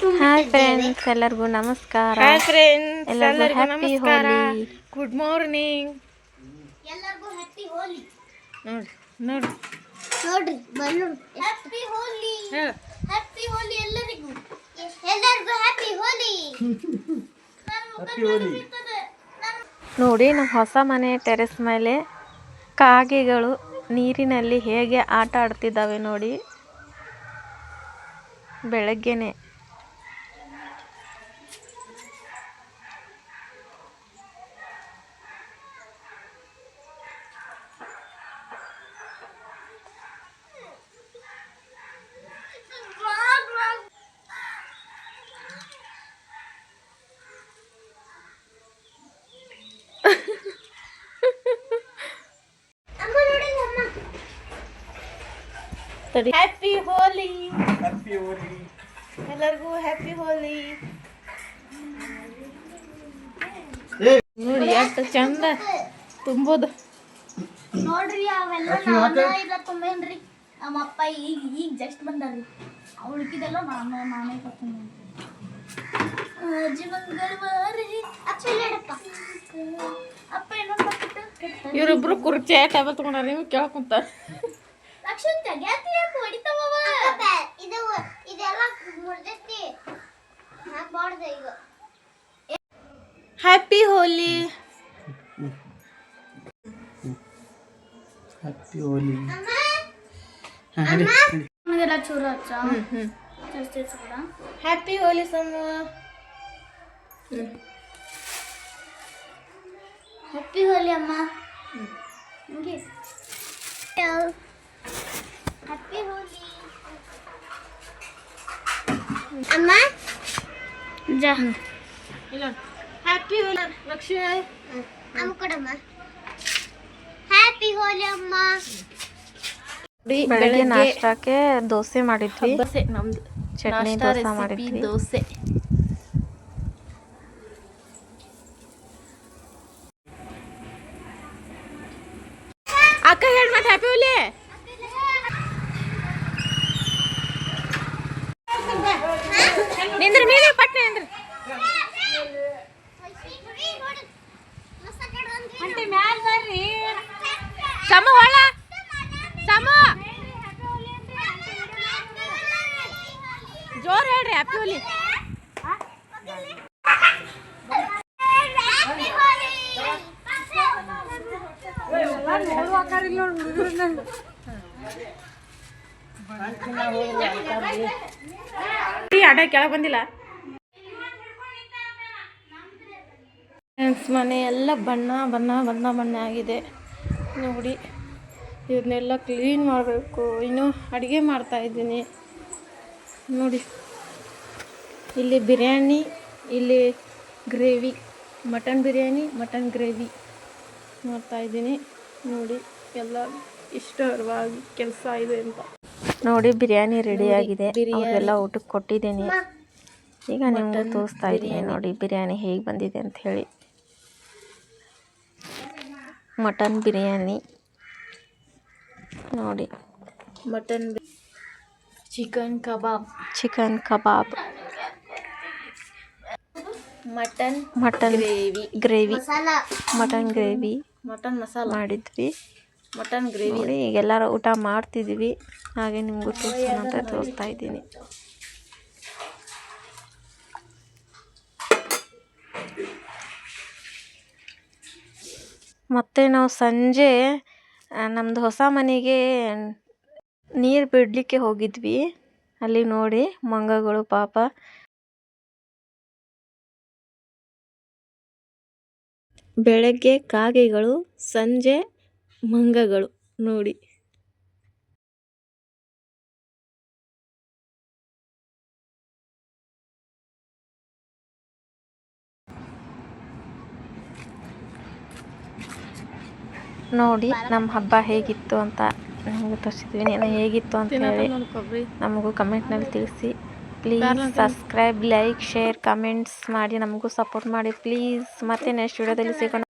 Hi friends, ಎಲ್ಲರಿಗೂ ನಮಸ್ಕಾರ. Hi friends, ಎಲ್ಲರಿಗೂ ಹ್ಯಾಪಿ ಹೋಲಿ. Good morning. ಎಲ್ಲರಿಗೂ ಹ್ಯಾಪಿ ಹೋಲಿ. ನೋಡ್ರಿ balloon happy Holi. Happy Holi ಎಲ್ಲರಿಗೂ ಹ್ಯಾಪಿ ಹೋಲಿ. ನೋಡಿ, ನಮ್ಮ ಹೊಸ ಮನೆ ಟೆರೆಸ್ ಮೇಲೆ ಕಾಗೆಗಳು ನೀರಿನಲ್ಲಿ ಹೇಗೆ ಆಟ ಆಡ್ತಿದ್ದಾವೆ ನೋಡಿ. ಬೆಳಗ್ಗೆನೆ ಹ್ಯಾಪಿ ಹೋಲಿ. ಎಲ್ಲರಿಗೂ ಹ್ಯಾಪಿ ಹೋಲಿ. ನೋಡಿ ಎಷ್ಟು ಚಂದ ತುಂಬೋದು. ನೋಡ್ರಿ, ಅವೆಲ್ಲ ನಾನೇ ತುಂಬೇನ್ರಿ. ನಮ್ಮ ಅಪ್ಪ ಈಗ ಜಸ್ಟ್ ಬಂದಾರ್ರಿ. ಉಳ್ಕಿದೆಲ್ಲ ನಾನೇ ತಗೊಂಡು ಅಪ್ಪ ಇವರಿಬ್ರು ಕುರ್ಚಿ ಟೇಬಲ್ ತಗೊಂಡ್ರ, ನೀವು ಕೇಳ್ಕೊಂತ ಹ್ಯಾಪಿ ಹೋಲಿ. ಹ್ಯಾಪಿ ಹೋಲಿ. ಚೂರು ಹಚ್ಚ ಹ್ಯಾಪಿ ಹೋಲಿ ಸಮ್ಮ. ಹ್ಯಾಪಿ ಹೋಲಿ ಅಮ್ಮ. ಹ್ಯಾಪಿ ಹೋಲಿ ಅಮ್ಮ. ಜಾ ಇಲ್ಲ, ಹ್ಯಾಪಿ ಹೋಲಿ ಲಕ್ಷ್ಮಿ. ಅಮ್ಮ ಕೊಡಮ್ಮ. ಹ್ಯಾಪಿ ಹೋಲಿ ಅಮ್ಮ. ಬೆಳಗ್ಗೆ ನಾಷ್ಟಕ್ಕೆ ದೋಸೆ ಮಾಡಿದ್ವಿ. ನಮ್ದು ಚಟ್ನಿ ದೋಸೆ ಮಾಡಿದ್ವಿ. ದೋಸೆ. ಅಕ್ಕ ಹೇಳಿ ಮತ್ತೆ ಹ್ಯಾಪಿ ಹೋಲಿ. ನಿಂದ್ರಿ ನೀವೇ ಪಟ್ನೆ ಅಂದ್ರಿ. ಸಮ ಹೊಳ ಸಮ ಜೋರ್ ಹೇಳ್ರಿ ಹ್ಯಾಪಿ ಹೋಲಿ. ಆಟ ಕೆಳಗೆ ಬಂದಿಲ್ಲ. ಮನೆ ಎಲ್ಲ ಬಣ್ಣ ಬಣ್ಣ ಬಣ್ಣ ಬಣ್ಣ ಆಗಿದೆ ನೋಡಿ. ಇದನ್ನೆಲ್ಲ ಕ್ಲೀನ್ ಮಾಡಬೇಕು. ಇನ್ನು ಅಡುಗೆ ಮಾಡ್ತಾಯಿದ್ದೀನಿ ನೋಡಿ. ಇಲ್ಲಿ ಬಿರಿಯಾನಿ, ಇಲ್ಲಿ gravy, mutton biryani, mutton gravy ಮಾಡ್ತಾಯಿದ್ದೀನಿ ನೋಡಿ. ಎಲ್ಲ ಇಷ್ಟವಾಗಿ ಕೆಲಸ ಇದೆ ಅಂತ ನೋಡಿ. ಬಿರಿಯಾನಿ ರೆಡಿ ಆಗಿದೆ. ಅವ್ರಿಗೆಲ್ಲ ಊಟಕ್ಕೆ ಕೊಟ್ಟಿದ್ದೀನಿ. ಈಗ ನಿಮ್ಗೆ ತೋರಿಸ್ತಾ ಇದ್ದೀನಿ ನೋಡಿ ಬಿರಿಯಾನಿ ಹೇಗೆ ಬಂದಿದೆ ಅಂತ ಹೇಳಿ. ಮಟನ್ ಬಿರಿಯಾನಿ ನೋಡಿ. Chicken kebab, mutton gravy, mutton gravy mutton masala ಮಾಡಿದ್ವಿ. ಮಟನ್ ಗ್ರೇವಿ ನೋಡಿ. ಈಗ ಎಲ್ಲರೂ ಊಟ ಮಾಡ್ತಿದ್ದೀವಿ. ಹಾಗೆ ನಿಮಗೂ ತೋರಿಸೋಣ ಅಂತ ತೋರಿಸ್ತಾ ಇದ್ದೀನಿ. ಮತ್ತು ನಾವು ಸಂಜೆ ನಮ್ಮದು ಹೊಸ ಮನೆಗೆ ನೀರು ಬಿಡಲಿಕ್ಕೆ ಹೋಗಿದ್ವಿ. ಅಲ್ಲಿ ನೋಡಿ ಮಂಗಗಳು ಪಾಪ. ಬೆಳಗ್ಗೆ ಕಾಗೆಗಳು, ಸಂಜೆ ಮಂಗಗಳು ನೋಡಿ. ನೋಡಿ ನಮ್ಮ ಹಬ್ಬ ಹೇಗಿತ್ತು ಅಂತ ನಮಗೆ ತೋರಿಸಿದ್ವಿ. ನೀವು ಹೇಗಿತ್ತು ಅಂತ ಹೇಳಿ ನಮಗೂ ಕಮೆಂಟ್ನಲ್ಲಿ ತಿಳಿಸಿ. Please subscribe, like, share, comments ಮಾಡಿ ನಮಗೂ ಸಪೋರ್ಟ್ ಮಾಡಿ ಪ್ಲೀಸ್. ಮತ್ತೆ ನೆಕ್ಸ್ಟ್ ವಿಡಿಯೋದಲ್ಲಿ ಸಿಗೋಣ.